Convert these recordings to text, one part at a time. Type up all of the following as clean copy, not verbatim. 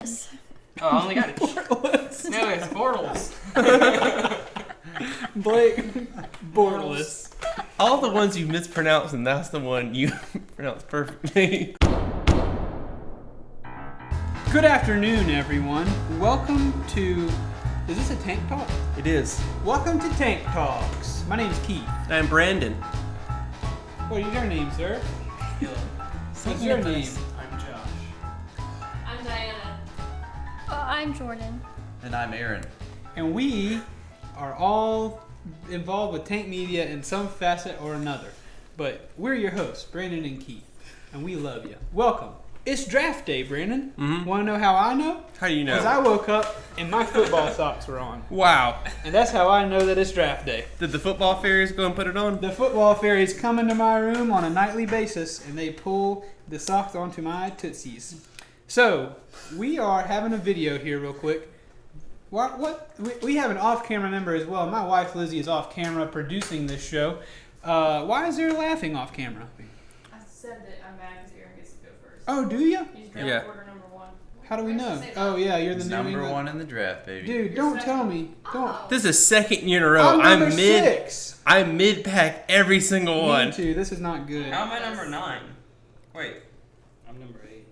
Bortles. Oh, I only got it. Bortles. No, it's Bortles. Blake Bortles. All the ones you mispronounced, and that's the one you pronounced perfectly. Good afternoon, everyone. Welcome to... Is this a Tank Talk? It is. Welcome to Tank Talks. My name's Keith. I'm Brandon. What is your name, sir? What's your name? I'm Josh. I'm Diana. I'm Jordan. And I'm Aaron. And we are all involved with Tank Media in some facet or another. But we're your hosts, Brandon and Keith. And we love you. Welcome. It's draft day, Brandon. Mm-hmm. Want to know how I know? How do you know? Because I woke up and my football socks were on. Wow. And that's how I know that it's draft day. Did the football fairies go and put it on? The football fairies come into my room on a nightly basis and they pull the socks onto my tootsies. So, we are having a video here real quick. We have an off-camera member as well. My wife Lizzie is off-camera producing this show. Why is there laughing off-camera? I said that I'm mad because Aaron gets to go first. Oh, do you? He's draft Yeah. order number one. How do we Why should I know? say that? Oh, yeah, you're the He's New number England. one in the draft, baby. Dude, don't tell me. Don't. Oh. This is second year in a row. I'm number 6. I'm mid-pack every single Me one. too. This is not good. How am I number 9? Wait. I'm number 8.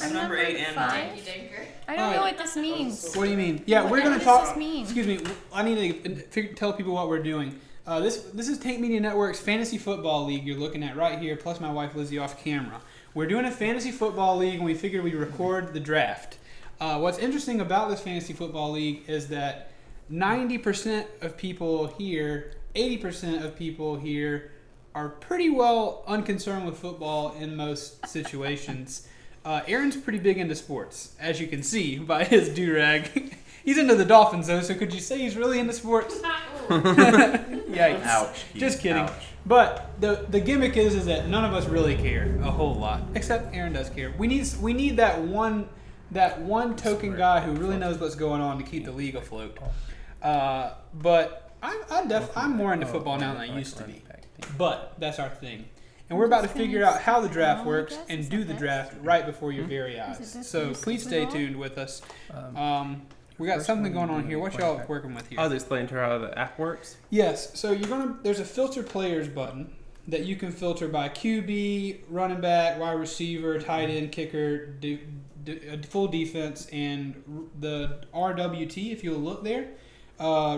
I'm number 8 and 9. Thank you, Dinker. I don't know what this means. What do you mean? Yeah, we're What going to does talk. this mean? Excuse me. I need to tell people what we're doing. This is Tank Media Network's Fantasy Football League you're looking at right here, plus my wife Lizzie off camera. We're doing a Fantasy Football League, and we figured we'd record the draft. What's interesting about this Fantasy Football League is that 90% of people here, 80% of people here are pretty well unconcerned with football in most situations. Aaron's pretty big into sports, as you can see by his do-rag. He's into the Dolphins, though, so could you say he's really into sports? Yikes. Ouch. Keith, Just kidding. ouch. But the gimmick is that none of us really care a whole lot, except Aaron does care. We need that one token guy who really knows what's going on to keep the league afloat. But I'm more into football now than I used to be. But that's our thing. And we're about to figure out how the draft works and do the draft right before your very eyes. So please stay tuned with us. We got something going on here. What y'all working with here? I'll explain to her how the app works. Yes. So there's a filter players button that you can filter by QB, running back, wide receiver, tight end, kicker, full defense, and the RWT, if you'll look there,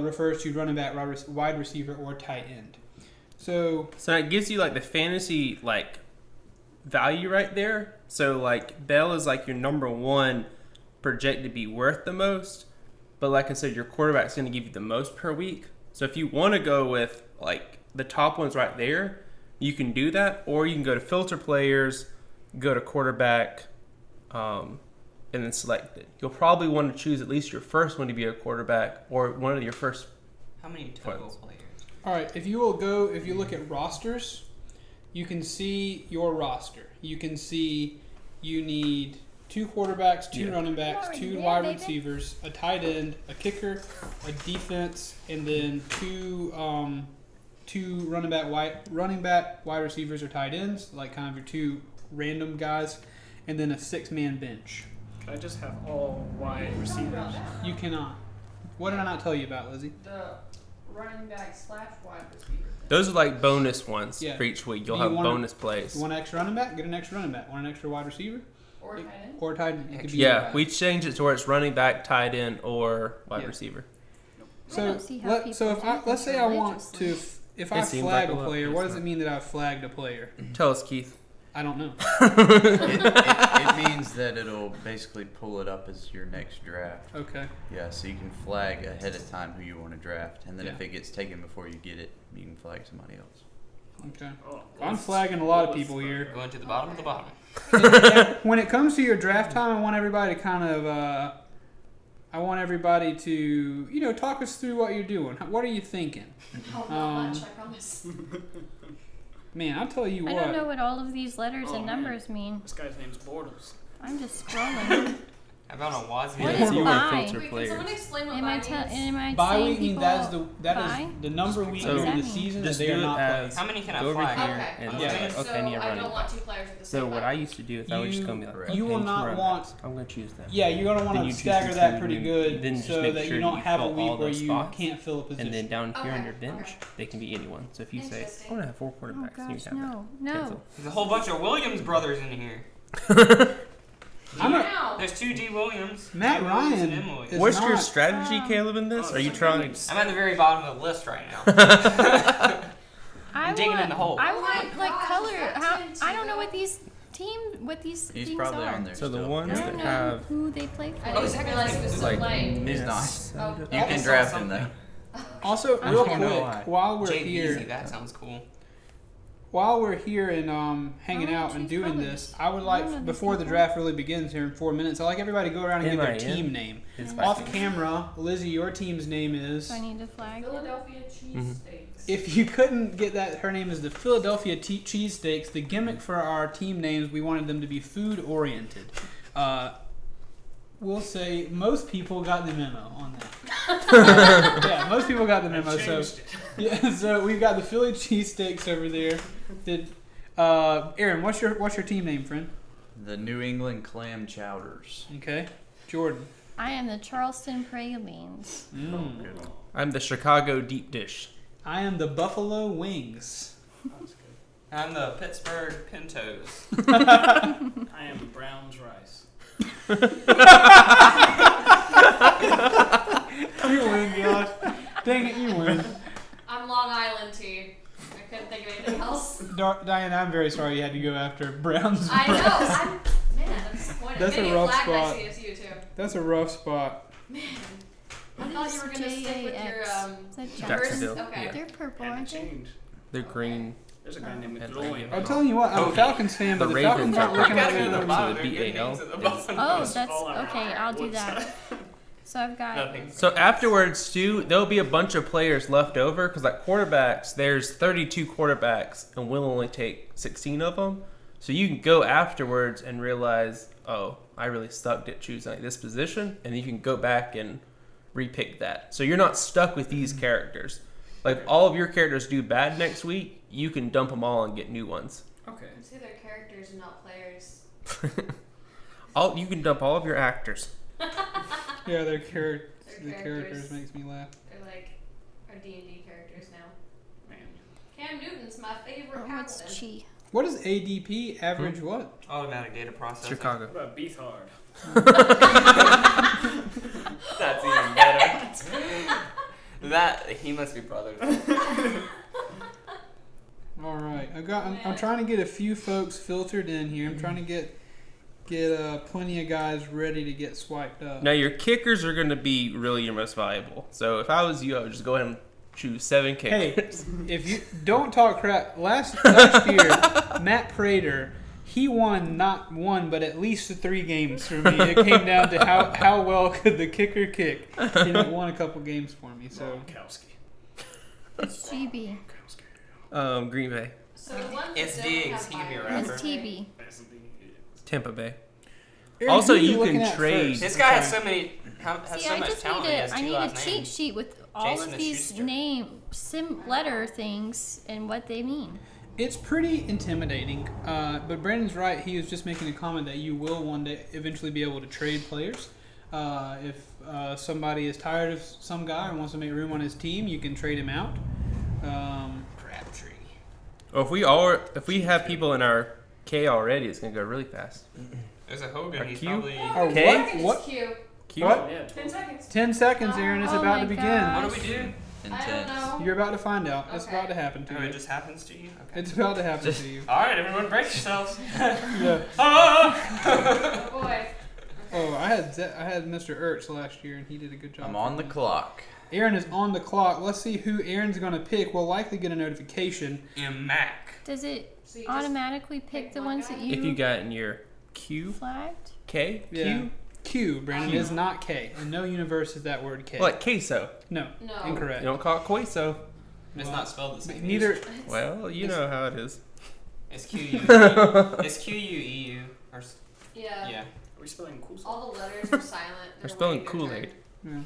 refers to running back, wide receiver, or tight end. So it gives you like the fantasy like value right there. So like Bell is like your number one projected to be worth the most, but like I said, your quarterback's going to give you the most per week. So if you want to go with like the top ones right there, you can do that, or you can go to filter players, go to quarterback, and then select it. You'll probably want to choose at least your first one to be a quarterback, or one of your first. How many total Points. players? all right, if you look at rosters, you can see your roster. You can see you need 2 quarterbacks, 2 running backs, Already 2 there, wide baby. receivers, a tight end, a kicker, a defense, and then 2 running back, wide receivers or tight ends, like kind of your 2 random guys, and then a 6-man bench. Can I just have all wide receivers? You cannot. What did I not tell you about, Lizzie? The running back / wide receiver. Those are like bonus ones Yeah. for each week. You'll Do you have wanna- bonus plays. You want an extra running back? Get an extra running back. Want an extra wide receiver? Or tight end. Or a tight end? It could be Yeah, either we guy. changed it to where it's running back, tight end, or wide Yeah. receiver. I don't see how people so do let's this say I want to, religiously. if I It seems flag like a a lot, player, but what it's does it not. mean that I flagged a player? Tell us, Keith. I don't know. It means that it'll basically pull it up as your next draft. Okay. Yeah, so you can flag ahead of time who you want to draft, and then if Yeah. it gets taken before you get it, you can flag somebody else. Okay. Oh, I'm flagging a lot of people here. Going to the bottom of the bottom. When it comes to your draft time, I want everybody to kind of, talk us through what you're doing. What are you thinking? Oh, not much, I promise. Man, I'll tell you I what. don't know what all of these letters Oh, and man. numbers mean. This guy's name's Bortles. I'm just scrolling. How about a Wazzy? What Yeah, is so you bye? want to filter Wait, can players. someone explain what Am I bye means? am I Bye saying week means people that bye? is the number week So- during the What does that season that Just they do are it not playing. as How many can I go over flag? here Okay. and Yeah. like, So okay, I need a I running don't want back. two players at the So same what time. I used to do is I would just go and be like, You okay, will two not running want- backs. I'm gonna choose them. Yeah, you're gonna want Then to you choose stagger your that two, pretty and good then just so make that sure you don't you have a fill all week where those you spots. can't fill a position. And then down here on your Okay, bench, okay. they can be anyone. So if you say, Interesting. I want to have 4 Oh quarterbacks, then you gosh, have that. no. Cancel. There's a whole bunch of Williams brothers in here. I'm a- Wow. There's 2 G Williams. Matt J. Williams Ryan and M. Williams. is What's your not- strategy, Caleb, in this? Oh, Are you it's trying like- to... I'm at the very bottom of the list right now. I digging want, in the hole. I Oh want my like gosh, color. that's How into I don't know the- what these He's things probably are. on there So the still. ones I that don't know have... who they play I for. didn't realize he was still Like, playing. He's miss not. Oh. You I can saw draft him something. though. Also, I real don't quick, know why. while we're Jay here, Beezy, that sounds cool. and hanging I wanna out and choose doing colors. this, I would I like wanna before the choose draft really begins here in 4 minutes. I like everybody to go around and give their MIN team name. is Off Off camera, Lizzie, your team's name is. So I need to flag. Philadelphia cheesesteaks. If you couldn't get that, her name is the Philadelphia Cheesesteaks. The gimmick for our team names, we wanted them to be food oriented. We'll say most people got the memo on that. Yeah, most people got the memo. So yeah, so we've got the Philly cheesesteaks over there. Did Aaron? What's your team name, friend? The New England Clam Chowders. Okay, Jordan. I am the Charleston Pralines. I'm the Chicago deep dish. I am the Buffalo Wings. I'm the Pittsburgh Pintos. I am Brown's rice. You win, Josh. Dang it, you win. I'm Long Island tea. I couldn't think of anything else. Diana, I'm very sorry you had to go after Browns. I know. I'm disappointed. That's Maybe a rough flag spot. by CSU too. That's a rough spot. I thought you were gonna stick with your Is that yours? Jacksonville. Okay. Yeah. They're purple, And it aren't they? changed. They're green. There's a guy named And McGloin. I'm telling you what, I'm a Okay. Falcons fan, The but the Ravens Falcons are aren't looking gotta at go me. to the So bottom. They're good BAL names at the is- bottom. Oh, It's that's all around. okay. I'll do What's that. So I've got. Nothing. So afterwards, too, there'll be a bunch of players left over because, like, quarterbacks, there's 32 quarterbacks, and we'll only take 16 of them. So you can go afterwards and realize, oh, I really sucked at choosing like this position, and then you can go back and repick that. So you're not stuck with these characters. Like, all of your characters do bad next week, you can dump them all and get new ones. Okay. See, they're characters and not players. You can dump all of your actors. Yeah, the They're characters characters. makes me laugh. They're like our D&D characters now. Man. Cam Newton's my favorite Oh, what's paladin. chi? What is ADP? Average what? Automatic data processing. Chicago. What about Beefhard? That's even better. That he must be brothers. All right, I'm trying to get a few folks filtered in here. I'm trying to get plenty of guys ready to get swiped up. Now, your kickers are going to be really your most valuable. So if I was you, I would just go ahead and choose 7 Hey, kickers. if you don't talk crap, last year, Matt Prater, he won not one but at least 3 games for me. It came down to how well could the kicker kick, and it won a couple games for me. So Gronkowski. It's GB. Green Bay. So the ones It's that don't Diggs. have He can be fire- around. It's TB. Tampa Bay. Aaron, Also, who are you looking can at trade- first? This guy has so many. Has See, so I much just talent. He has I 2 need a last cheat names. sheet with all Jason of the these Schuster. letter things and what they mean. It's pretty intimidating, but Brandon's right. He was just making a comment that you will one day eventually be able to trade players. If somebody is tired of some guy and wants to make room on his team, you can trade him out. Crabtree. Well, if we have people in our K already, it's gonna go really fast. There's a Hogan. Or He's Q? probably. Or Okay. It's what? cute. Q. What? Yeah, 10 seconds. 10 seconds, Aaron. It's Oh about my to begin. God. What do we do? I don't Intense. know. You're about to find out. It's Okay. about to happen to Oh, you. it just happens to you. Okay. It's about to happen to you. All right, everyone, brace yourselves. Yeah. Ah! Oh boy. Oh, I had Mr. Ertz last year, and he did a good job. I'm on the clock. Aaron is on the clock. Let's see who Aaron's going to pick. We'll likely get a notification. And Mac. Does it So you just automatically pick pick the one ones guy? that you, If you got in your Q, flagged? K, Yeah. Q, Q, Brandon, Q. is not K. In no universe is that word K. like queso. No, No. incorrect. You don't call it queso. It's Well, not spelled the same. Neither. Well, you know how it is. It's Q-U. It's Q-U-E-U. Or Yeah. yeah. we spelling cool? All the letters are silent. We're They're spelling waiting their Kool-Aid. turn. Yeah.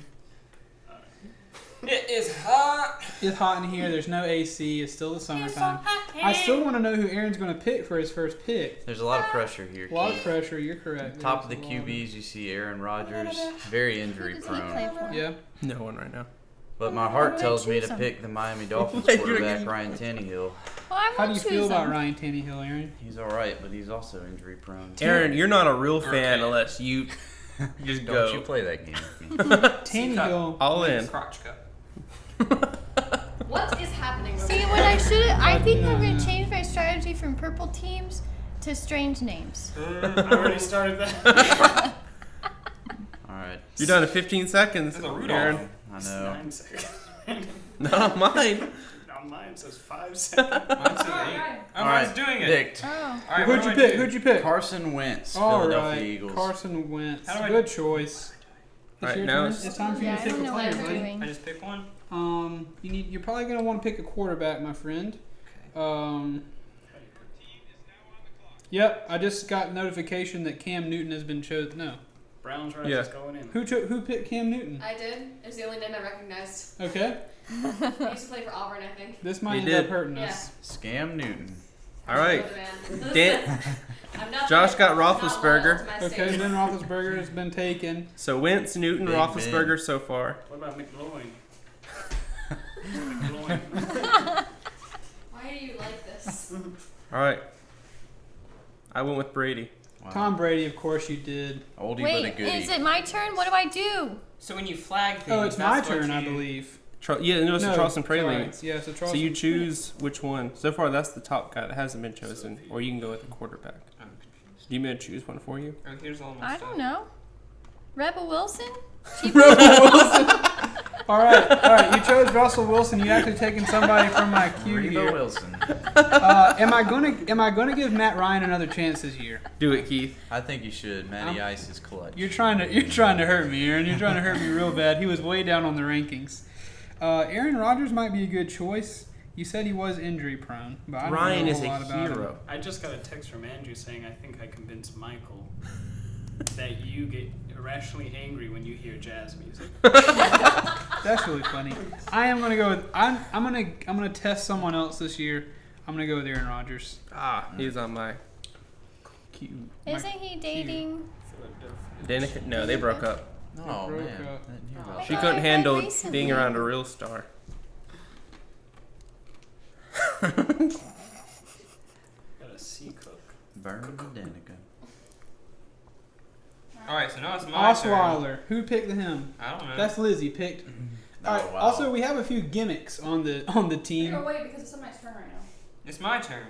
It is hot. It's hot in here. There's no AC. It's still the summertime. I still want to know who Aaron's going to pick for his first pick. There's a lot of pressure here. A lot of Keith. pressure. You're correct. Top of the There's a lot QBs, you see Aaron Rodgers, very injury Who does he prone. play for? Yeah. No one right now. But my Why heart would I tells me choose to him? pick the Miami Dolphins You're gonna quarterback get- Ryan Tannehill. Well, I How do won't you choose feel about him. Ryan Tannehill, Aaron? He's all right, but he's also injury prone. Aaron, you're not a real fan Okay. unless you just Don't go you play that game with me. Tannehill. all in. Crotch cup. What is happening? over See, here? what I should I think I'm going to change my strategy from purple teams to strange names. I already started that. All right. You're down to 15 seconds, That's a Rudolph. Aaron. I It's know. 9 seconds. Not on mine. On mine it says 5 seconds. Mine says 8. Alright. Oh, All mine's right, doing it. picked. Oh. All right, Who'd what you do I pick? do? Who'd you pick? Carson Wentz, All Philadelphia right. Eagles. Carson Wentz. How do I- Good choice. It's Alright, your now turn. it's- It's time for you Yeah, to I pick don't a know what player, I'm buddy. doing. I just pick one. You're probably gonna want to pick a quarterback, my friend. Yep, I just got notification that Cam Newton has been chosen. No, Browns right Yeah. is going in. who picked Cam Newton? I did. It's the only name I recognized. Okay, He used to play for Auburn, I think. this might He end did. up hurting Yeah. us. Scam Newton. All right. Dan- I'm not Josh got I'm not Roethlisberger. loyal to my Okay, state. Ben Roethlisberger has been taken. So Wentz, Newton, Big Roethlisberger so far. What about McLaurin? McLaurin. Why do you like this? All right. I went with Brady. Wow. Tom Brady, of course you did. Oldie but a Wait, goodie. is it my turn? What do I do? So when you flag things, Oh, it's my that's what turn, I you- believe. Yeah, no, it's Charleston sorry. Prelude. Yeah, so Charleston. So you choose which one. So far, that's the top guy that hasn't been chosen. Or you can go with the quarterback. I'm confused. Do you want me to choose one for you? Oh, here's all my I stuff. don't know. Rebel Wilson? All right. You chose Russell Wilson. You actually taken somebody from my queue Reba here. Wilson. Am I gonna give Matt Ryan another chance this year? Do it, Keith. I think you should. Matty Ice is clutch. You're trying to hurt me, Aaron. You're trying to hurt me real bad. He was way down on the rankings. Aaron Rodgers might be a good choice. You said he was injury prone, but I don't Ryan know is whole a lot about him. hero. I just got a text from Andrew saying I think I convinced Michael that you get irrationally angry when you hear jazz music. That's really funny. I am gonna go with I'm gonna test someone else this year. I'm gonna go with Aaron Rodgers. He's on my queue. Isn't he dating? Philadelphia. Danica? No, they broke up. Oh broke man. up. I didn't hear about Oh. She that. couldn't I read handle recently. being around a real star. Got a sea cook. Burn Danica. All right, so now it's my turn. Osweiler. Who picked him? I don't know. That's Lizzie picked. Oh, All right. wow. Also, we have a few gimmicks on the team. Oh, wait, because it's somebody's turn right now. It's my turn.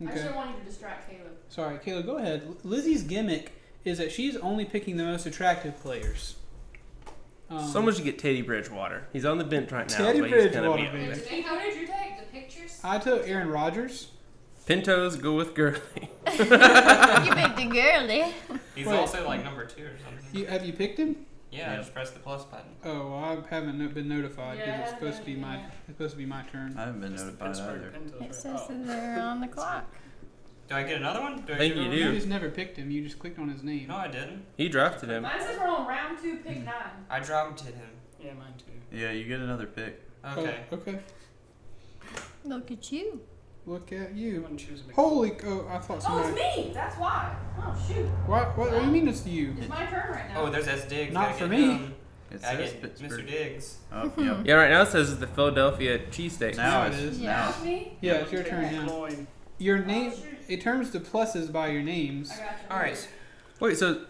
I Okay. just don't want you to distract Caleb. Sorry, Kayla. Go ahead. Lizzie's gimmick is that she's only picking the most attractive players. Someone should get Teddy Bridgewater. He's on the bench right now. Teddy but he's gonna Bridgewater, be up baby. there. How did you take the pictures? I took Aaron Rodgers. Pintos, go with Gurley. You picked a girly. He's Wait. also like number 2 or something. Have you picked him? Yeah, I Yeah. just press the plus button. Oh, well, I haven't been notified because Yeah, it's supposed to be my yeah. it's supposed to be my turn. I haven't been It's the notified Pittsburgh either. Pintos, It right? says Oh. that they're on the clock. Do I get another one? Do I think do you it? do. You just never picked him. You just clicked on his name. No, I didn't. He drafted him. Mine says we're on round 2, pick 9. I dropped him. Yeah, mine too. Yeah, you get another pick. Okay. Oh, okay. Look at you. Look at You you. want to choose a Holy! I thought Oh, somebody. it's me! That's why. Oh, shoot. What do you mean it's you? It's my turn right now. Oh, there's S. Diggs. Not Gotta for get me. him. It I says get Pittsburgh. Mr. Diggs. Oh, yep. Yeah, right now it says the Philadelphia cheesesteaks. Now it it is. is. Yeah. Now. It's me? Yeah, it's your turn now. Lloyd. Your name. Oh, shoot. It turns to pluses by your names. I got you. All right. Wait, so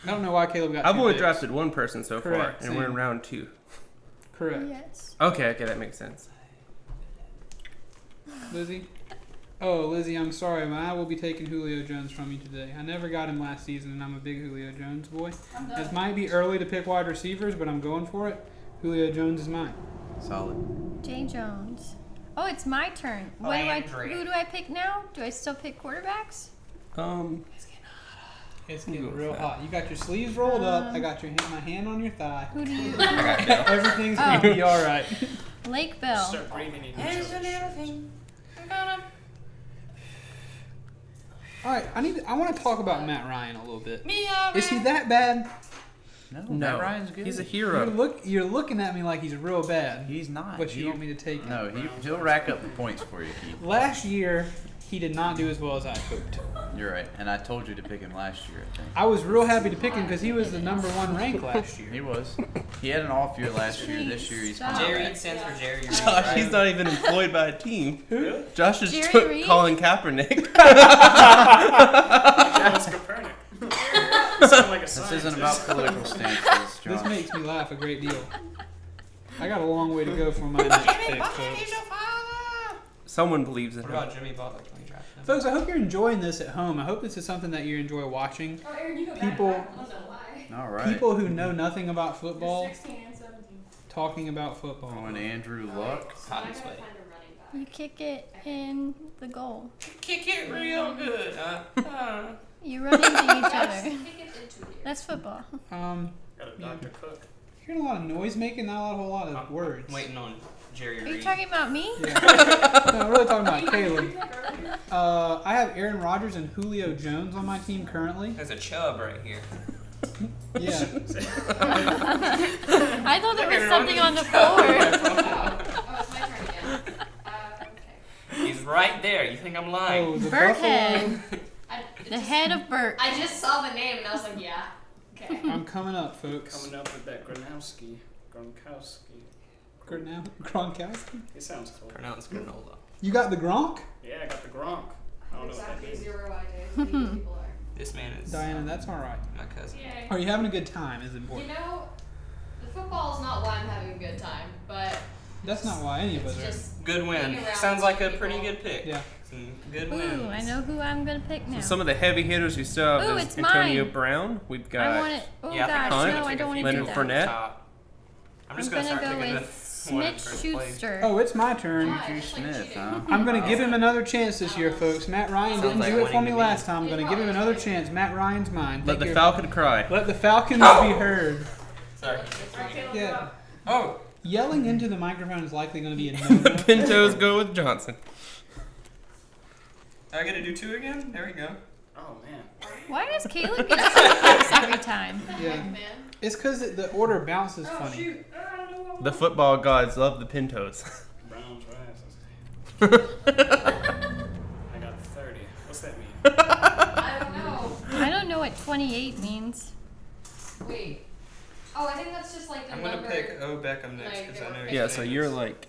I don't know why Caleb got. I've two only picks. drafted one person so far, Correct, and we're in same. round 2. Correct. Yes. Okay, that makes sense. Lizzie. Oh, Lizzie, I'm sorry, but I will be taking Julio Jones from you today. I never got him last season, and I'm a big Julio Jones boy. I'm This done. might be early to pick wide receivers, but I'm going for it. Julio Jones is mine. Solid. Jay Jones. Oh, it's my turn. What do Landry. who do I pick now? Do I still pick quarterbacks? It's We'll getting go real with that. hot. You got your sleeves rolled up. I got my hand on your thigh. Who do you? Everything's Oh. gonna be all right. Lake Bell. Start breathing in each other's shirts. All right, I want to talk about Matt Ryan a little bit. Mia, Is he that bad? No, No, Matt Ryan's good. He's a You're, hero. you're looking at me like he's real bad. He's not. But you want me to take him? No, he'll rack up the points for you, Keith. Last year, he did not do as well as I hoped. You're right. And I told you to pick him last year, I think. I was real happy to pick him because he was the #1 ranked last year. He was. He had an off year last year. This year he's Stop. coming Jerry back. stands for Jerry Reed. Josh, right? he's not even employed by a team. Who? Josh just Jerry took Reed? Colin Kaepernick. Charles Copernic. Sound like a This scientist. isn't about political stances, John. This makes me laugh a great deal. I got a long way to go for my next pick, folks. Someone believes in What him. about Jimmy Butler? Can we draft him? Folks, I hope you're enjoying this at home. I hope this is something that you enjoy watching. Oh, Aaron, you go People- back. I don't know why. All right. People who know nothing about football 16 and 17. talking about football. Going Andrew Luck. So I Hot gotta this way. find a running back. You kick it in the goal. Kick it real good. You run into each other. Kick it into here. That's football. Got a Dr. Cook. Hearing a lot of noise making, not a whole lot of words. I'm waiting on Jerry Are you Reed. talking about me? Yeah. No, I'm really talking about Caleb. I have Aaron Rodgers and Julio Jones on my team currently. There's a chub right here. Yeah. I thought there was something on the floor. Oh, it's my turn again. Okay. He's right there. You think I'm lying? Oh, the Burkhead. It The just- head of Burt. I just saw the name and I was like, yeah. Okay. Buffalo. I'm coming up, folks. Coming up with that Gronkowski. Gronkowski. He sounds cool. Pronounced granola. You got the Gronk? Yeah, I got the Gronk. I don't know what that Exactly means. 0 ideas. These people are. This man is Diana, that's all right. my cousin. Yay. Are you having a good time? Is You important. know, the football is not why I'm having a good time, but That's not why any of it's us are. just Good win. Being around Sounds like a people. pretty good pick. Yeah. Some good wins. Ooh, I know who I'm gonna pick now. So some of the heavy hitters we still have Ooh, is it's Antonio mine. Brown. We've I got want it. Oh Yeah, I think gosh, Hunt, no, I don't want to do Leonard that. Fournette. Top. I'm I'm just gonna start go picking with the one in Smith first place. Schuster. Oh, it's my turn. why? Juju It's like Smith, cheating. huh? I'm going to give him another chance this year, folks. Matt Ryan Sounds didn't like do it for winning me to me. last time. I'm going to give him another chance. Matt Ryan's mine. Let Take the your- Falcon cry. Let the Falcons be heard. Sorry. Yeah. Oh, Yelling into the microphone is likely going to be a no-no. Pintos go with Johnson. I gotta do 2 again? There we go. Oh, man. Why does Caleb get two picks every time? Yeah. man. It's because the order bounces Oh, funny. shoot. I don't know what The football gods love the Pintos. Brown's right. I got 30. What's that mean? I don't know. I don't know what 28 means. Wait. Oh, I think that's just like the I'm gonna number. pick O Beckham next Like, because I know they were his Yeah, so name you're is- like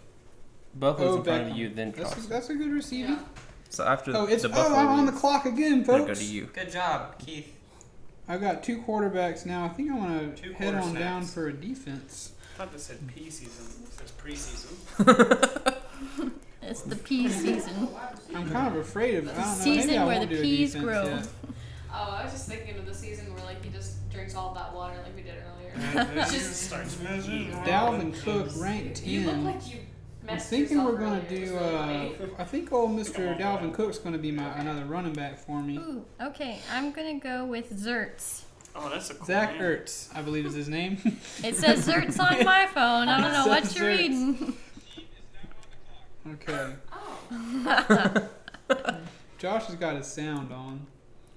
Buffalo's in front Beckham. of you, then That's Charles. a good receiving. Yeah. So after Oh, it's the Buffalo I'm on the leaves, clock again, it'll go folks. to you. Good job, Keith. I've got 2 quarterbacks now. I think I want Two to head quarter on down snacks. for a defense. I thought this said P season. It says preseason. It's the pea season. I'm kind of afraid of. I don't know. Season Maybe I where won't the do a peas defense grow. yet. Oh, I was just thinking of the season where like he just drinks all that water like we did earlier. It's just Starts with E. Dalvin Cook ranked You look 10. like you I'm messed thinking yourself we're gonna earlier. It was do. really funny. I think old Mr. Dalvin Cook's gonna be another running back for me. Ooh, okay. I'm gonna go with Zertz. Oh, that's a cool Zach name. Ertz, I believe is his name. It says Zertz on my phone. I don't know what Says you're Zertz. reading. Okay. Oh. Josh has got his sound on.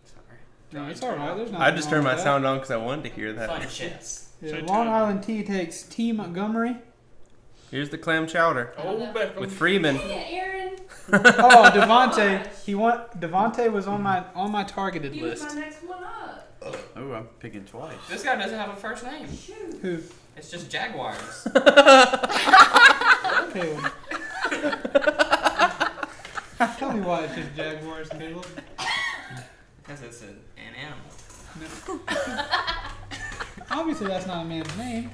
Sorry. No, it's all right. There's nothing I just wrong turned my with that. sound on because I wanted to hear that. Fun chess. Yeah, Should I Long turn- Island T takes T Montgomery. Here's the clam chowder Oh, Beckham. with Freeman. Yeah, Aaron. Oh, Devontae. Devontae was on my targeted He was list. my next one up. Oh, I'm picking twice. This guy doesn't have a first name. Who? It's just Jaguars. Caleb. Tell me why it's just Jaguars, Caleb. Because it's an animal. Obviously, that's not a man's name.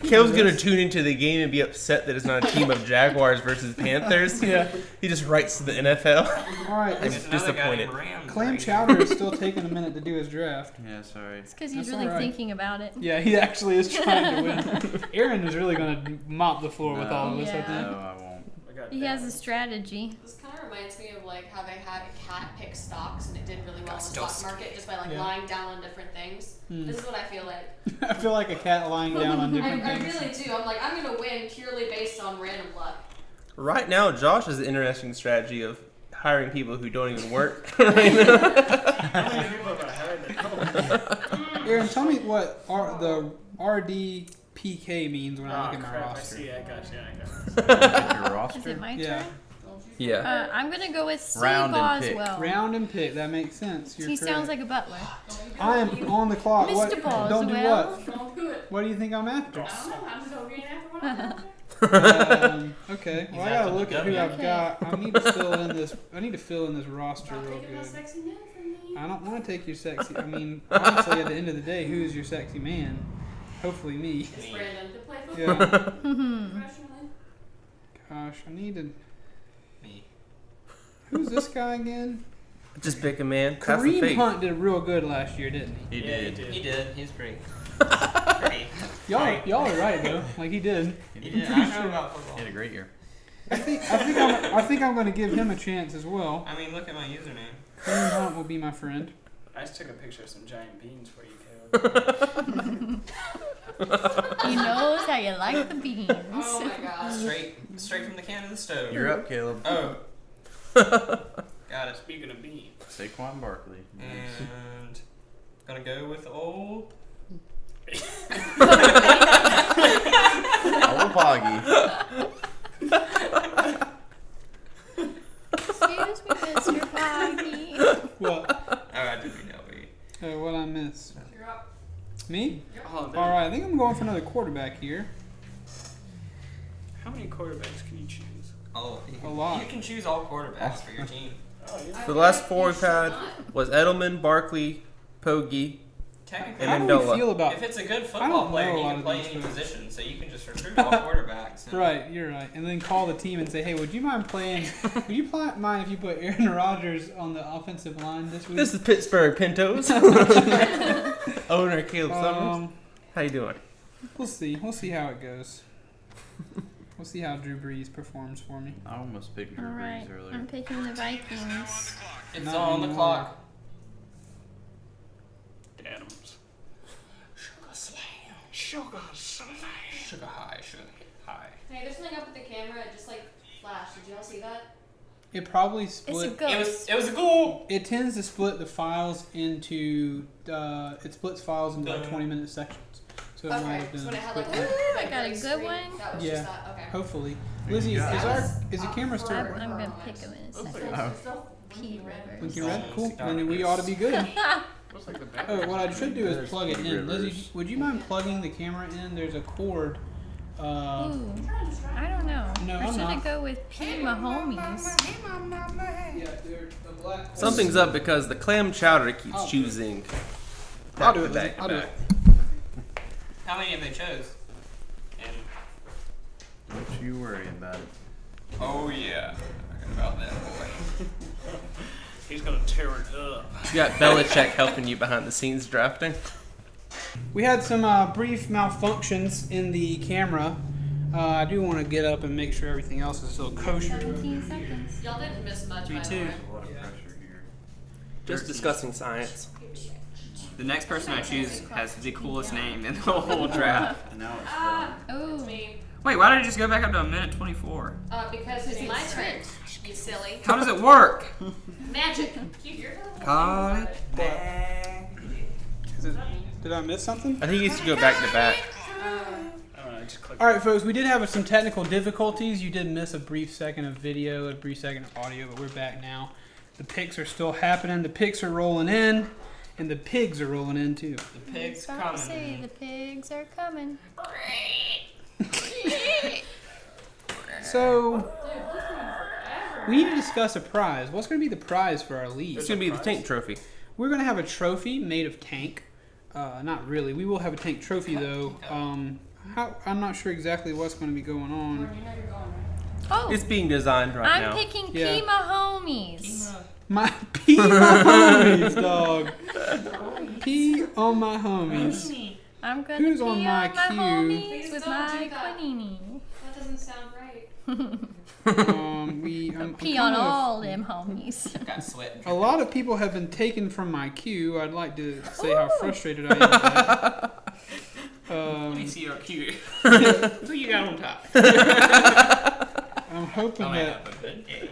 Caleb's gonna tune into the game and be upset that it's not a team of Jaguars versus Panthers. Yeah. He just writes to the NFL. All right. I'm There's another guy disappointed. named Rams Clam right Chowder is still taking a minute to do his draft. Yeah, sorry. It's because he's That's really all right. thinking about it. Yeah, he actually is trying to win. Aaron is really going to mop the floor with all of us, I Yeah. think. No, I won't. I got He has Dalvin. a strategy. This kind of reminds me of like how they had a cat pick stocks and it did really well in the Stock. stock market just by like Yeah. lying down on different things. Hmm. This is what I feel like. I feel like a cat lying down on different I things. really do. I'm like, I'm gonna win purely based on random luck. Right now, Josh has an interesting strategy of hiring people who don't even work. How many people have I hired? Aaron, tell me what the RDPK means when I look at my crap, roster. I see. I got you. Look at your Is roster. it my Yeah. turn? Yeah. I'm gonna go with Round and pick. Boswell. Round and pick. That makes sense. You're He correct. sounds like a butler. I am on the clock. Mr. What? Don't do Boswell. what? Don't do it. What do you think I'm after? I don't know. I'm just over getting after one of them. Okay. Well, I He's gotta after look the at who W. I've Okay. got. I need to fill in this. I need to fill in this roster Not real taking my good. sexy men from me. I don't want to take your sexy. I mean, honestly, at the end of the day, who is your sexy man? Hopefully me. It's Brandon to play football Yeah. professionally. Gosh, I need to. Me. Who's this guy again? Just pick a man. Have some Kareem faith. Hunt did real good last year, didn't he? He Yeah, did. he He did. did. He's pretty. Pretty. Y'all are right though. Like he did. He did. I know about He football. had a great year. I think I'm going to give him a chance as well. I mean, look at my username. Kareem Hunt will be my friend. I just took a picture of some giant beans for you, Caleb. He knows how you like the beans. Oh my gosh. Straight from the can to the stove. You're up, Caleb. Oh. Got it. Speaking of beans. Saquon Barkley. And gonna go with old. Old Poggy. Excuse me, Mr. Poggy. What? Oh, I didn't know we. What I miss? You're up. Me? Oh, All right. I think I'm going for another quarterback here. How many quarterbacks can you choose? Oh, A lot. You can choose all quarterbacks for your team. Oh, yeah. The last four we've had was Edelman, Barkley, Poggi, Technically, How And do we Amendola. feel about? if it's a good I football don't player, know a he lot can of play these any folks. position, so you can just recruit all quarterbacks. And Right, you're right. And then call the team and say, hey, would you mind playing? Would you mind if you put Aaron Rodgers on the offensive line this week? This is Pittsburgh Pintos. Owner Caleb Summers. How you doing? We'll see. We'll see how it goes. We'll see how Drew Brees performs for me. I almost picked Drew Alright, Brees I'm earlier. picking the Vikings. it's Not on the anymore. clock. Adams. Sugar high, sugar high. Hey, there's something up with the camera. It just like flashed. Did y'all see that? It probably It's a split. ghost. It was a goal. It tends to split the files into. It splits files into like 20-minute sections. So it might Okay. have been. So when it had like split. Ooh, I got a gray good screen, one. That was Yeah. just that. Okay. Hopefully, There Lizzie, you go. is the camera still I'm, working? I'm gonna pick him in a second. Oh. P Rivers. Looking red? Cool. Then we ought to be good. Looks like the back. Oh, what I should do is There's plug it in. Rivers. Lizzie, would you mind plugging the camera in? There's a cord. Ooh, I don't know. No, or I'm should I not. go with P Mahomes? Yeah, the black. Something's up because the clam chowder keeps choosing. I'll do back it. to Lizzie. back I'll to do back. it. How many have they chose? And Don't you worry about it. oh yeah, I forgot about that boy. He's gonna tear it up. You got Belichick helping you behind the scenes drafting. We had some brief malfunctions in the camera. I do want to get up and make sure everything else is still kosher. 17 seconds. Y'all didn't miss much. Me by the too. way. There's a lot of pressure here. Just discussing science. The next person I choose has the coolest name in the whole draft. And now it's done. Oh, It's me. Wait, why did it just go back up to a minute 24? Because it's my turn. You silly. How does it work? Magic. Keep your Call it back. Did I miss something? I think he used to go back to back. I just clicked. All right, folks. We did have some technical difficulties. You did miss a brief second of video, a brief second of audio, but we're back now. The picks are still happening. The picks are rolling in, and the pigs are rolling in too. The pig's about to say coming. the pigs are coming. So we need to discuss a prize. What's going to be the prize for our league? It's gonna be the tank trophy. We're going to have a trophy made of tank. Not really. We will have a tank trophy though. I'm not sure exactly what's going to be going on. You know you're going right. Oh, It's being designed right I'm now. picking Yeah. P Mahomes. My P on my homies, dog. P on my homies. I'm gonna Who's pee on my queue? homies Please with don't my do that. quinini. That doesn't sound right. I'm Pee kind on of- all them homies. Got sweat. A lot of people have been taken from my queue. I'd like to say how frustrated I am with that. Let me see your cue. Who you got on top? I'm hoping I might that have a good day.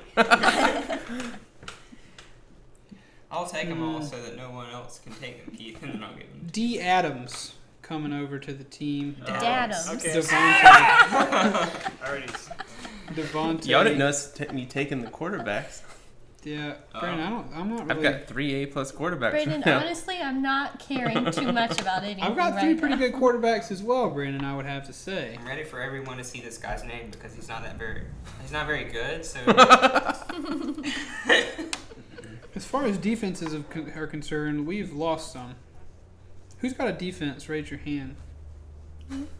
I'll take them all so that no one else can take them, Keith, and then I'll give them. D. Adams coming over to the team. Dadums. Okay. Devontae. Already. Devontae. Y'all didn't notice me taking the quarterbacks. Yeah, Brandon, I'm not I've really. got 3 A+ quarterbacks Brandon, right now. honestly, I'm not caring too much about anything. I've got right 3 pretty now. good quarterbacks as well, Brandon, I would have to say. I'm ready for everyone to see this guy's name because he's not very good. So As far as defenses are concerned, we've lost some. Who's got a defense? Raise your hand.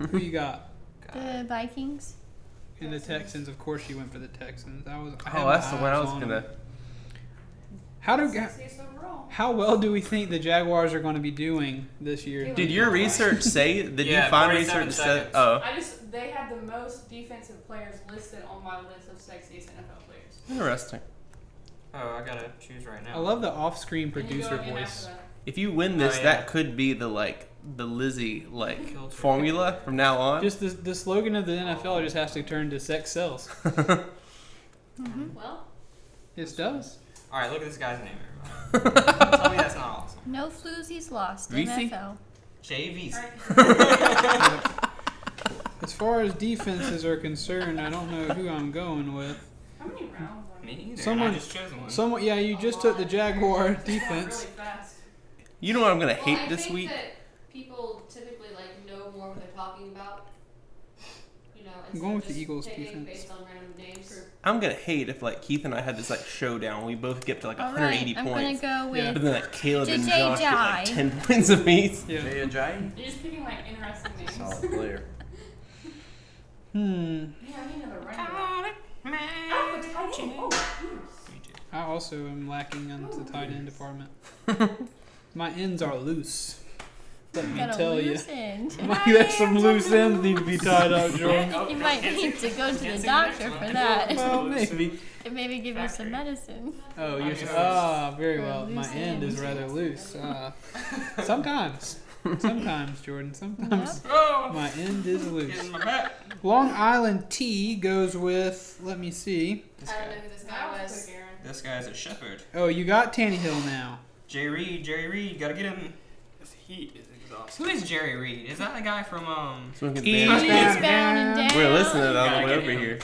Who you got? The Vikings. And the Texans, of course, you went for the Texans. I had That's my the one I eyes was on gonna. them. 60th overall. How well do we think the Jaguars are going to be doing this year? Did your research say? Did Yeah, you find 47 research that? seconds. Oh, They had the most defensive players listed on my list of sexiest NFL players. interesting. oh, I gotta choose right now. I love the off-screen And you producer go again voice. after that. If you win this, Oh, yeah. that could be the Lizzie Filter. formula from now on. Just the slogan of the NFL just has to turn to sex sells. Well, It does. All right, look at this guy's name, everybody. Tell me that's not awesome. No floozies lost. Reese? NFL. JV's. As far as defenses are concerned, I don't know who I'm going with. how many rounds are Me either. Someone- and I just chose one. Someone, yeah, you just took the Jaguar defense. Really fast. You know what I'm gonna Well, hate I this think week? that people typically know more what they're talking about. You know, I'm going with the just Eagles taking defense. based on random names. I'm gonna hate if Keith and I had this showdown. We both get to All 180 right, I'm points. gonna go Yeah. with But then Caleb and JJ Josh get Jai. 10 points apiece. Yeah. Jay Ajayi? You're just picking interesting names. Solid player. Yeah, I need another running back. Oh, the tight end. Oh, jeez. I also am lacking on the tight end department. My ends are loose. Let me got a tell you. loose end. There's some loose ends need to be tied up, I Jordan. think you might need to go to the doctor for that. Well, maybe. And maybe give you some medicine. Oh, you're very For a well. My loose end is end. rather loose. Sometimes, Jordan. Sometimes Oh, my end is loose. getting my back. Long Island T goes with. Let me see. This I don't know guy. who this guy was. This guy's a shepherd. Oh, you got Tannehill now. Jerry Reed, gotta get him. This heat is exhausting. Who is Jerry Reed? Is that the guy from So we can Eastbound. dance. Eastbound and down. We're listening on the Gotta way get over him. here.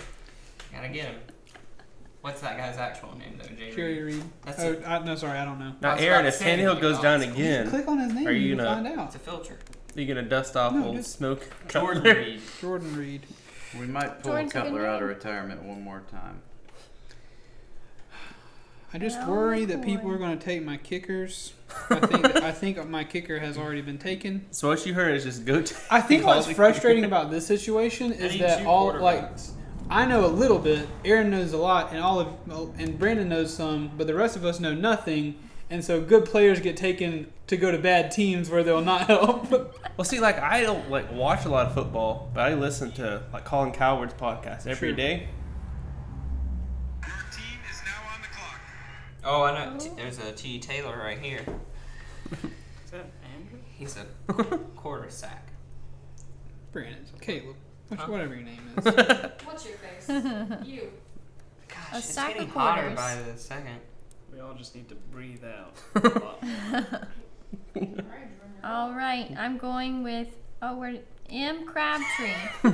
Gotta get him. What's that guy's actual name though? Jerry Reed. That's Oh, it. no, sorry, I don't know. Now, I was Aaron, about if to say, Tannehill goes down you again, Click on his name. Are you you can gonna- find out. It's a filter. are you gonna dust off No, old just- smoke? Jordan Cutler? Reed. Jordan Reed. We might pull Jordan's a good Cutler out of name. retirement one more time. I just Oh, worry that boy. people are going to take my kickers. I think my kicker has already been taken. So what you heard is just go. I think what's Quality. frustrating about this situation I is need that two all like quarterbacks. I know a little bit, Aaron knows a lot, and Brandon knows some, but the rest of us know nothing. And so good players get taken to go to bad teams where they'll not help. Well, see, I don't watch a lot of football, but I listen to Colin Coward's podcast every Sure. day. Oh, I know. There's a T. Taylor right here. Is that Andrew? He's a quarter sack. Brandon, Caleb, Huh? whatever your name is. What's your face? You. Gosh, A it's sack getting of hotter quarters. by the second. We all just need to breathe out. All right, I'm going with M. Crabtree. Who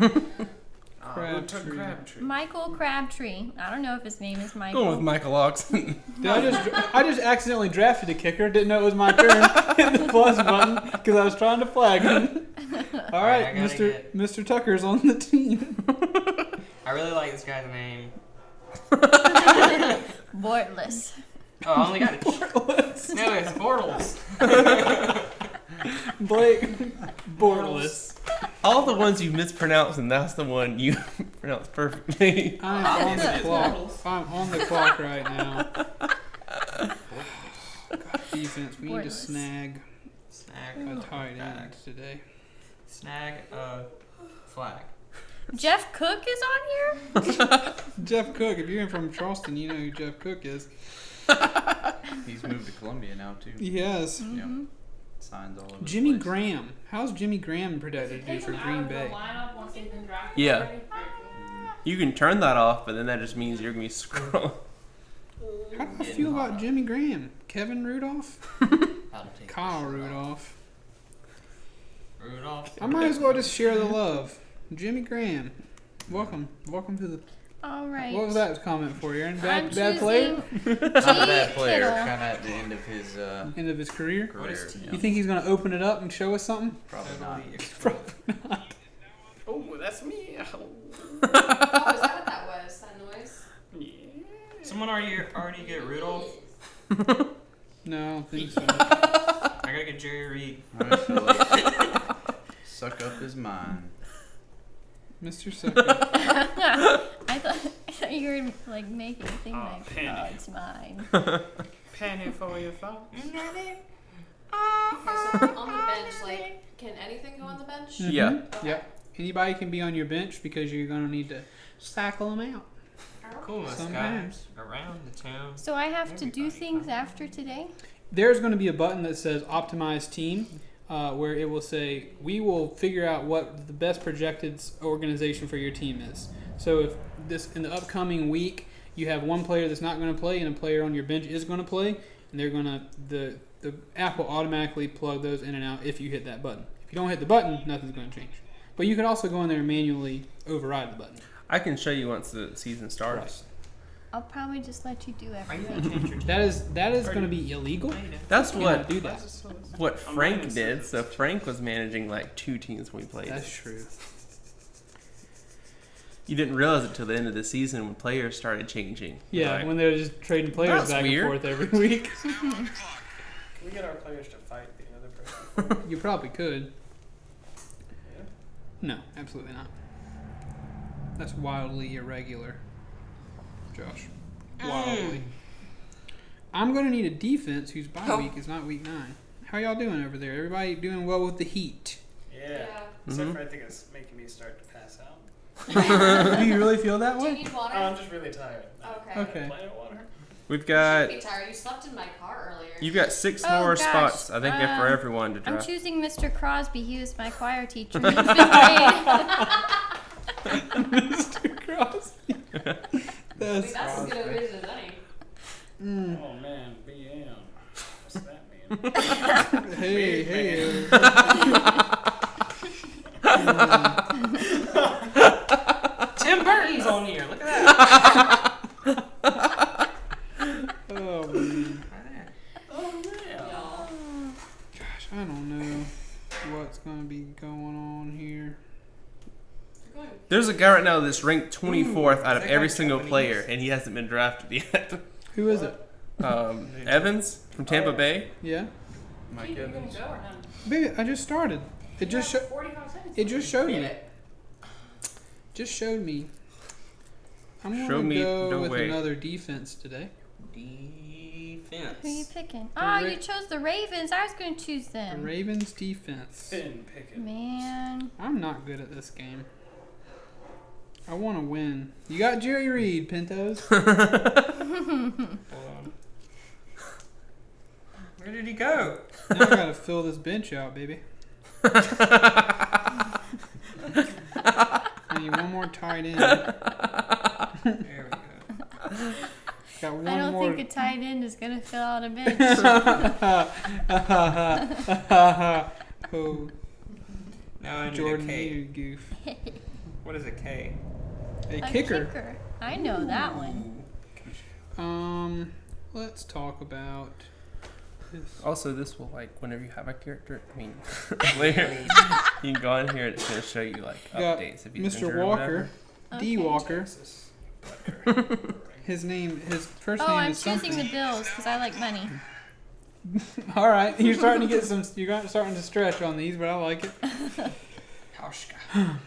took Crabtree. Crabtree? Michael Crabtree. I don't know if his name is Going Michael. with Michael Oxen. Did I just accidentally drafted a kicker. Didn't know it was my turn. Hit the plus button because I was trying to flag him. All right, I gotta Mr. Tucker's on the team. I really like this guy's name. Bortless. Oh, I only got it. No, it's Bortles. Blake Bortless. All the ones you mispronounced, and that's the one you pronounced perfectly. I'm on the clock. I'm on the clock right now. Defense. We need to Bortless. snag Snag a a tight flag. end today. Snag a flag. Jeff Cook is on here? Jeff Cook. If you're in from Charleston, you know who Jeff Cook is. He's moved to Columbia now too. He has. Yep. Signs all over. the Jimmy place. Graham. How's Jimmy Graham projected to do Take for him out Green of the Bay? lineup once he's been drafted Yeah. already? Very cool. You can turn that off, but then that just means you're gonna be scrolling. How do you feel about Jimmy Graham? Kevin Rudolph? Kyle Rudolph. I might as well just share the love. Jimmy Graham. Welcome to the... All right. What was that comment for you, Aaron? I'm Bad player? Not a bad player. Kittle. Kind of at the end of his End of his career? career. You think he's going to open it up and show us something? Probably not. Oh, that's me. Oh, is that what that was? That noise? Yeah. Someone already get Rudolph? No, I don't think so. I gotta get Jerry Reed. Suck up his mind. Mr. Sucker. I thought you were like making a thing like, Penny. oh, it's mine. Penny for your phone. Okay, so on the bench, like, can anything go on the bench? Yeah. Okay. Yep. Anybody can be on your bench because you're going to need to cycle them out. Coolest Sometimes. guys around the town. So I have to do things after today? There's going to be a button that says Optimize Team, where it will say, we will figure out what the best projected organization for your team is. So if in the upcoming week, you have one player that's not going to play and a player on your bench is going to play, and they're going to, the app will automatically plug those in and out if you hit that button. If you don't hit the button, nothing's going to change. But you can also go in there and manually override the button. I can show you once the season starts. I'll probably just let you do Are you everything. gonna change your That is going to be illegal. That's You what cannot do that. what Frank did. So Frank was managing like 2 teams when we played. That's true. You didn't realize it till the end of the season when players started changing. Yeah, Like, when they're just trading players That's back weird. and forth every week. Can we get our players to fight the other person? You probably could. Yeah. No, absolutely not. That's wildly irregular, Josh. Wildly. I'm going to need a defense whose bye week is not week 9. How y'all doing over there? Everybody doing well with the heat? Yeah. Except for I think it's making me start to pass out. Do you really feel that Do you way? need water? Oh, I'm just really tired. Okay. Okay. Plenty of water. we've You got should be tired. You slept in my car earlier. you've got 6 Oh, more gosh. spots. I think for everyone to I'm draft. choosing Mr. Crosby. He was my choir teacher in 5th grade. Mr. Crosby. That's as good a vision as any. Oh man, BM. What's that mean? Hey. Tim Burton's on here. Look at that. Oh, man. Oh man. Y'all. Gosh, I don't know what's going to be going on here. You're going. There's a guy right now that's ranked 24th out of that every guy single Japanese? player, and he hasn't been drafted yet. Who is it? Evans from Tampa Bay. Yeah? Mike Keith, you gonna Evans. go or not? Baby, I just started. It just You have 45 seconds. It just showed Get me. it. Just showed me. I'm Show going to me go the with way. another defense today. Defense. Who are you picking? The Oh, Ra- you chose the Ravens. I was going to choose The them. Ravens defense. Finn Pickett. Man. I'm not good at this game. I want to win. You got Jerry Reed, Pintos. Hold on. Where did he go? Now I got to fill this bench out, baby. I need one more tight end. There we go. Got one I don't more. think a tight end is going to fill out a bench. Oh, Now I need Jordan, a K. you goof. What is a K? A A kicker. I know that one. Let's talk about this. Also, this will like whenever you have a character. I mean, later you can go in here and it's gonna show you like Got updates if he's Mr. injured or Walker, D. Okay. Walker. His first Oh, name I'm is choosing something. the Bills because I like money. All right, you're starting to get some. You're starting to stretch on these, but I like it. Hauschka.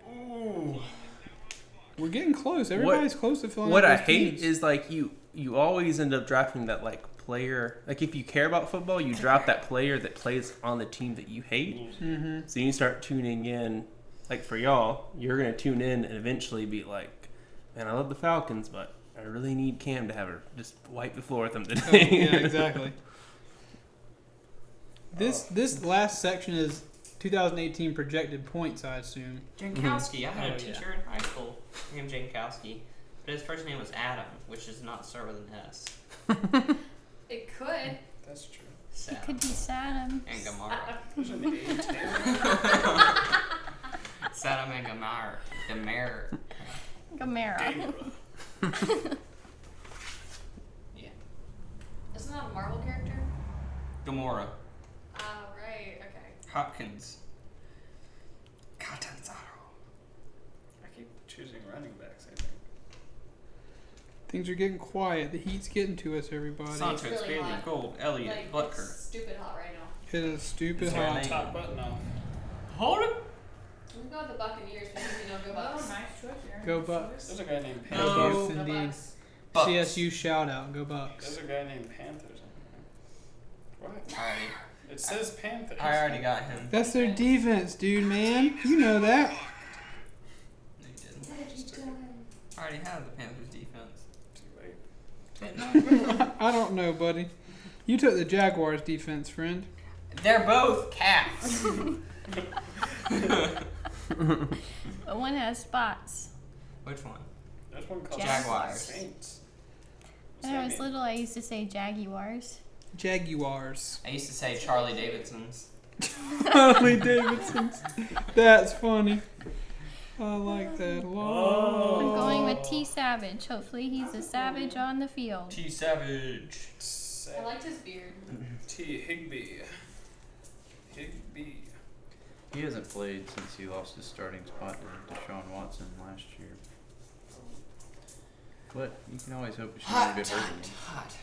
Ooh. We're getting close. Everybody's close to filling What out I those hate teams. is like you always end up drafting that like player. Like if you care about football, you draft that player that plays on the team that you hate. Mm-hmm. So you start tuning in. Like for y'all, you're gonna tune in and eventually be like, "Man, I love the Falcons, but I really need Cam to have her just wipe the floor with them Oh, today." yeah, exactly. This last section is 2018 projected points, I assume. Jankowski. I had Oh, a teacher in high school named Jankowski, but his first name was Adam, which does not start with an S. It could. That's true. It could be Saddam. And Gamara. There's an A tail. Saddam and Gamar. Gamar. Gamera. Yeah. Isn't that a Marvel character? Gamora. Oh, right. Okay. Hopkins. Catanzaro. I keep choosing running backs, I think. Things are getting quiet. The heat's getting to us, everybody. Santos, really Bailey, hot. Gold, Elliott, Like, Butker. it's stupid hot right now. It is stupid Is there hot. any- Top button off. Hold it. We can go with the Buccaneers because go Bucks. Nice choice, Aaron. Go Nice Bucks. There's a guy named Go Panthers. No. Bucks, Go indeed. Bucks. Bucks. CSU shout out. Go Bucks. There's a guy named Panthers. What? It says Panthers. I already got him. That's their defense, dude, man. You know that. No, you didn't. I already have the Panthers defense. Too late. I don't know, buddy. You took the Jaguars defense, friend. They're both cats. But one has spots. Which one? There's one called Jaguars. Saints. When I was little, I used to say Jaguars. Jaguars. I used to say Charlie Davidson's. Harley Davidson's. That's funny. I like that a lot. I'm going with T Savage. Hopefully, he's a savage on the field. T Savage. I liked his beard. T. Higbee. Higbee. He hasn't played since he lost his starting spot to Deshaun Watson last year. But you can always hope he's going to get hurt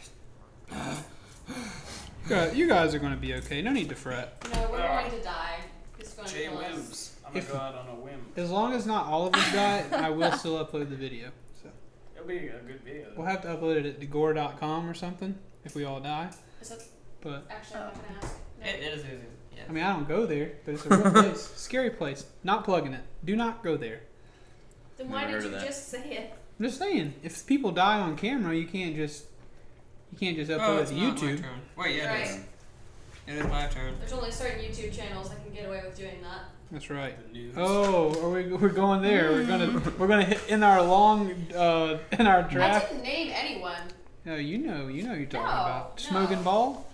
again. You guys are going to be okay. No need to fret. No, we're going to die. It's going to Jay kill us. Wims. I'm going to go out on a whim. As long as not all of us die, I will still upload the video. So It'll be a good video. we'll have to upload it at degore.com or something if we all die. Is that But actually I'm not going to ask? No. It is. Yeah. I mean, I don't go there, but it's a real place. Scary place. Not plugging it. Do not go there. Then why Never did heard you of that. just say it? I'm just saying, if people die on camera, you can't just upload it it's to not my YouTube. turn. Wait, yeah, it is. Right. It is my turn. There's only certain YouTube channels that can get away with doing that. That's right. The news. Oh, we're going there. We're gonna hit in our long in our I draft. didn't name anyone. No, you know you're talking No, about no. Smoking Ball.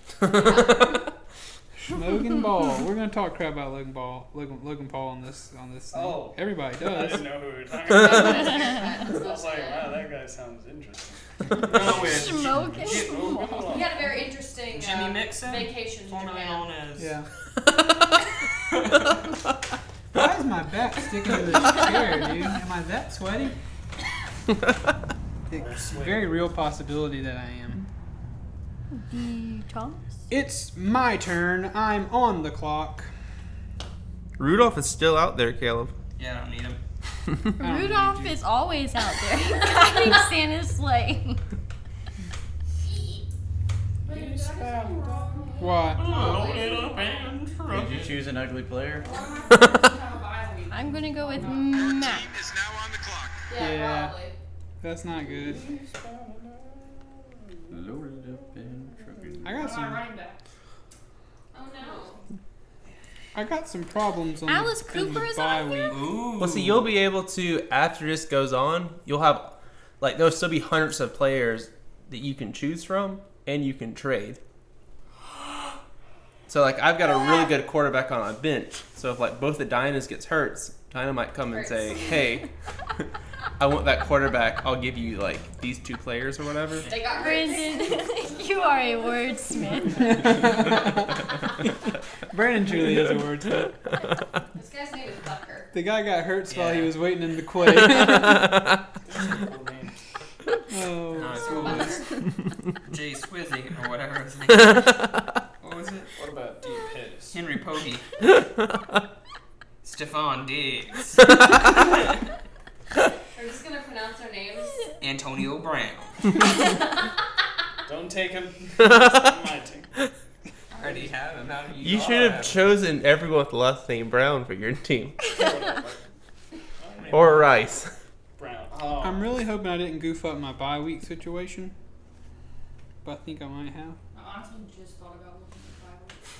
Smoking Ball. We're gonna talk crap about Logan Paul on this thing. Oh. Everybody I does. didn't know who we were talking That's about. not I bad. was like, wow, that guy sounds interesting. Smoking. Moving along. He had a very interesting Jimmy Mixon, vacation to formerly Japan. known as. Yeah. Why is my back sticking to this chair, dude? Am I that sweaty? It's a very real possibility that I am. Thomas? It's my turn. I'm on the clock. Rudolph is still out there, Caleb. Yeah, I don't need him. I don't Rudolph need you. is always out there guiding Santa's sleigh. Why? Did you choose an ugly player? I'm gonna go with Matt. Yeah. Probably. That's not good. Loaded up in trucking. I got some. Running back. Oh no. I got some problems on Alice the, in Cooper the is bye on there? week. Ooh. Well, see, you'll be able to, after this goes on, you'll have, like, there'll still be hundreds of players that you can choose from and you can trade. So, like, I've got a really good quarterback on my bench. So, if, like, both the Dinas gets hurt, Dinah might come and say, hey, I want that quarterback. I'll give you, like, these two players or whatever. They got hurt. Brandon, you are a wordsmith. Brandon truly is a wordsmith. This guy's name is Butker. The guy got hurt while he Yeah. was waiting in the quay. Those are cool names. Oh, It was Jay Swizzy or whatever his name was. What was it? What about Deep Piss? Henry Pogge. Stephon Diggs. We're just gonna pronounce their names. Antonio Brown. Don't take him. My team. I already have him. How do you You not should have him? chosen everyone with the last name Brown for your team. Whatever. Or Rice. Brown. Oh. I'm really hoping I didn't goof up my bye week situation, but I think I might have. I honestly just thought about looking at the Bible.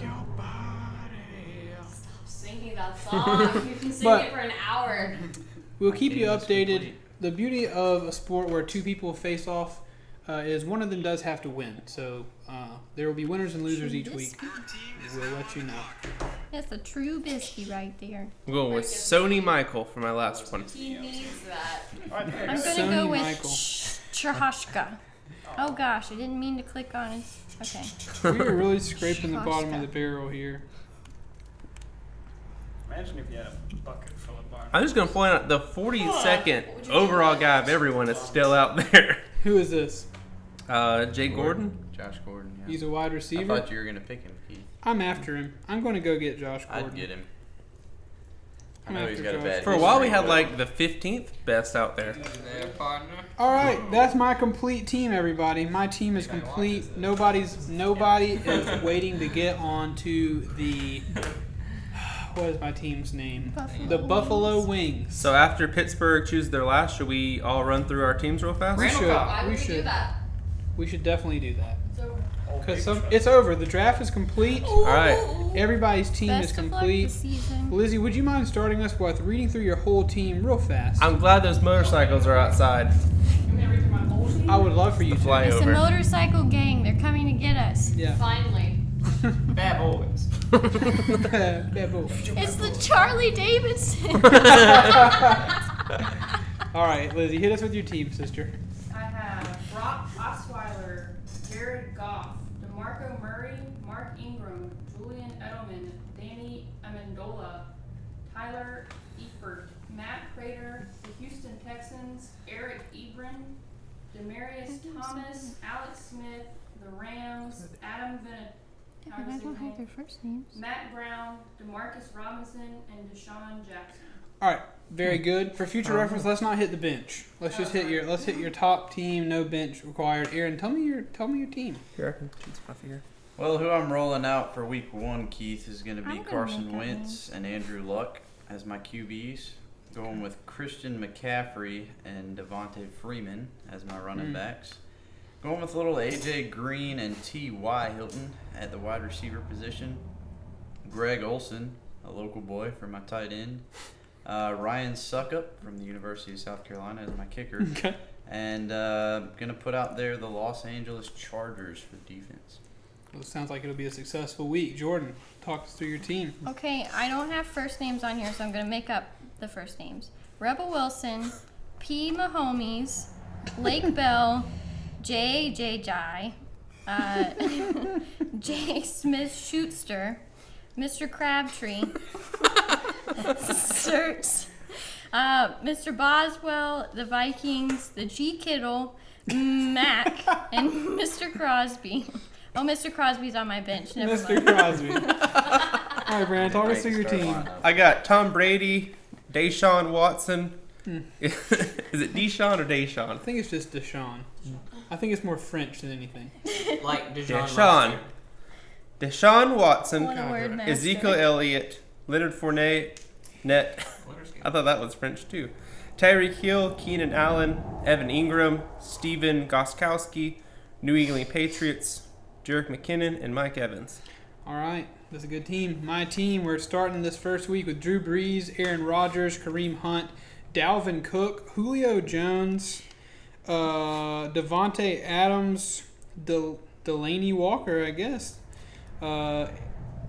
your body. Stop singing that song. You can sing But- it for an hour. We'll keep you Team is updated. complete. The beauty of a sport where two people face off is one of them does have to win. So there will be winners and losers each week. We'll let you know. That's a true biscuit right there. I'm going with Sony Michael for my last one. He needs that. I'm gonna Sony go with Michael. Chahashka. Oh gosh, I didn't mean to click on it. Okay. We are really scraping the bottom of the barrel here. Imagine if you had a bucket full of barn. I'm just gonna point out the 42nd What would you overall do? guy of everyone is still out there. Who is this? Jay Gordon. Josh Gordon. Yeah. He's a wide I receiver. thought you were gonna pick him, Keith. I'm after him. I'm going to go get Josh Gordon. I'd get him. I I'm know he's after got a Josh. bad For a while, we history, had but- like the 15th best out there. Their partner. All right, that's my complete team, everybody. My team is complete. Nobody is waiting to get on to the. What is my team's name? The Buffalo Wings. So after Pittsburgh chooses their last, should we all run through our teams real fast? We Randall should. Cobb. Why would We we do should. that? We should definitely do that. It's over. Because it's over. The draft is complete. All right. Everybody's team Best is of luck complete. this season. Lizzie, would you mind starting us with reading through your whole team real fast? I'm glad those motorcycles are outside. I would love for you to. Fly It's a over. motorcycle gang. They're coming to get us. Yeah. Finally. Bad boys. Bad boy. It's the Charlie Davidson. All right, Lizzie, hit us with your team, sister. I have Brock Osweiler, Jared Goff, DeMarco Murray, Mark Ingram, Julian Edelman, Danny Amendola, Tyler Eifert, Matt Prater, the Houston Texans, Eric Ebron, Demarius Thomas, Alex Smith, the Rams, Adam Yeah, but I don't have their first names. Matt Brown, Demarcus Robinson, and Deshaun Jackson. All right, very good. For future reference, let's not hit the bench. Let's just hit your top team. No bench required. Aaron, tell me your team. Here, I can shoot some off here. Well, who I'm rolling out for week 1, Keith, is going to be I'm gonna Carson make that Wentz and Andrew Luck as my QBs. Going with Christian McCaffrey and Devontae Freeman as my running backs. Going with little AJ Green and T.Y. Hilton at the wide receiver position. Greg Olson, a local boy, for my tight end. Ryan Suckup from the University of South Carolina as my kicker. Okay. And going to put out there the Los Angeles Chargers for defense. Well, it sounds like it'll be a successful week. Jordan, talk us through your team. Okay, I don't have first names on here, so I'm gonna make up the first names. Rebel Wilson, P. Mahomes, Lake Bell, J. Jai, J. Smith Schuster, Mr. Crabtree, Certs, Mr. Boswell, the Vikings, the G. Kittle, Mac, and Mr. Crosby. Oh, Mr. Crosby's on my bench. Never Mr. mind. Crosby. All right, Brandon, talk us through your team. I got Tom Brady, Deshaun Watson. Is it Deshaun or Deshaun? I think it's just Deshaun. I think it's more French than anything. Like Deshaun. Deshaun Watson, What a word master. Ezekiel Elliott, Leonard Fournette, I thought that was French too. Tyreek Hill, Keenan Allen, Evan Ingram, Steven Gostkowski, New England Patriots, Jerick McKinnon, and Mike Evans. All right, that's a good team. My team, we're starting this first week with Drew Brees, Aaron Rodgers, Kareem Hunt, Dalvin Cook, Julio Jones, Devontae Adams, Delaney Walker, I guess,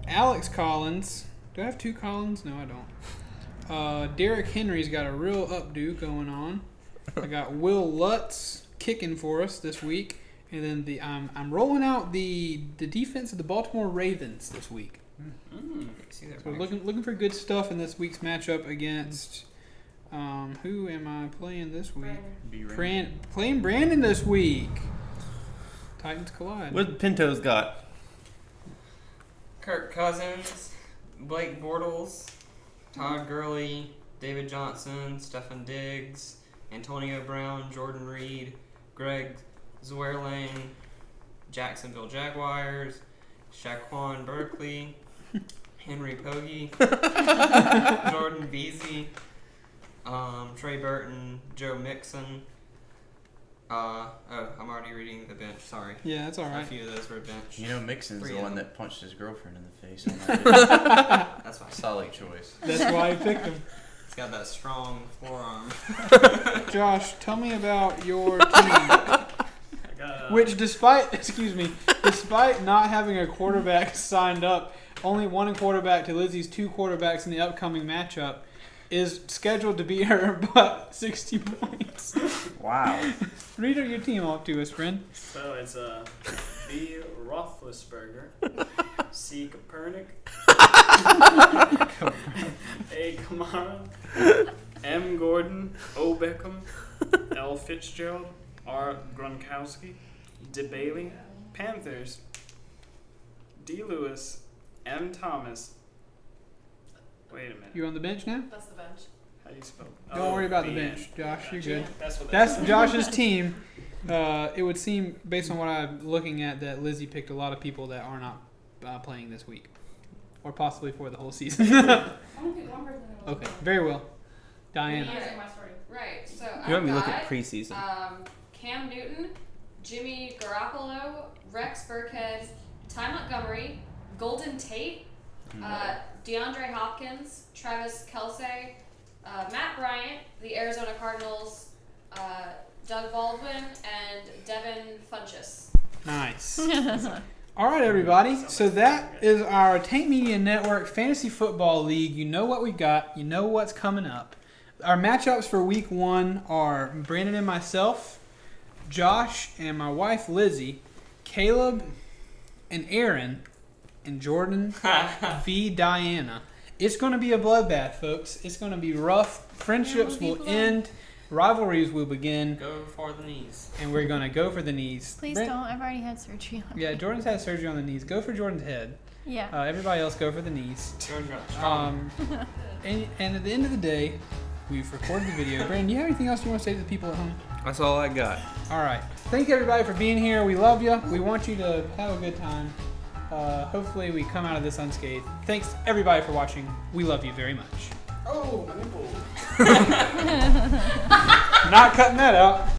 Alex Collins. Do I have 2 Collins? No, I don't. Derrick Henry's got a real updo going on. I got Will Lutz kicking for us this week. And then I'm rolling out the defense of the Baltimore Ravens this week. See that So looking for good stuff in this week's matchup against who am I playing this week? Playing Brandon this week. Titans collide. What Pinto's got? Kirk Cousins, Blake Bortles, Todd Gurley, David Johnson, Stefan Diggs, Antonio Brown, Jordan Reed, Greg Zuerlein, Jacksonville Jaguars, Shaquan Berkeley, Henry Pogge, Jordan Beasy, Trey Burton, Joe Mixon, I'm already reading the bench. Sorry. Yeah, that's all A right. few of those were bench. You know, Mixon's the Yeah. one that punched his girlfriend in the face. On that That's fine. solid choice. That's why I picked him. It's got that strong forearm. Josh, tell me about your team. I got, Which, despite not having a quarterback signed up, only one quarterback to Lizzie's 2 quarterbacks in the upcoming matchup, is scheduled to beat her by 60 points. Wow. Read your team off to us, friend. So it's B. Roethlisberger, C. Copernic, A. Kamara, M. Gordon, O. Beckham, L. Fitzgerald, R. Gronkowski, D. Bailey, Panthers, D. Lewis, M. Thomas. Wait a minute. You on the bench now? That's the bench. How do you spell? Don't worry about the BN. bench, Josh. You're Gotcha. good. That's what That's Josh's team. It would seem, based on what I'm looking at, that Lizzie picked a lot of people that are not playing this week, or possibly for the whole season. I only picked one person that was Okay, very well. Diana. He is in my starting. Right. So You want me to I've look at got preseason? Cam Newton, Jimmy Garoppolo, Rex Burkhead, Ty Montgomery, Golden Tate, DeAndre Hopkins, Travis Kelce, Matt Bryant, the Arizona Cardinals, Doug Baldwin, and Devin Funchess. Nice. All right, everybody. So that is our Tank Media Network Fantasy Football League. You know what we got. You know what's coming up. Our matchups for Week 1 are Brandon and myself, Josh and my wife Lizzie, Caleb and Aaron, and Jordan v. Diana. It's going to be a bloodbath, folks. It's going to be rough. Friendships will end. Rivalries will begin. Go for the knees. And we're going to go for the knees. Please Brent- don't. I've already had surgery on Yeah, Jordan's had surgery on the knees. Go for Jordan's head. Yeah. Everybody else go for the knees. And at the end of the day, we've recorded the video. Brandon, do you have anything else you want to say to the people at home? That's all I got. All right. Thank everybody for being here. We love you. We want you to have a good time. Hopefully we come out of this unscathed. Thanks everybody for watching. We love you very much. Oh, my nipple. Not cutting that out.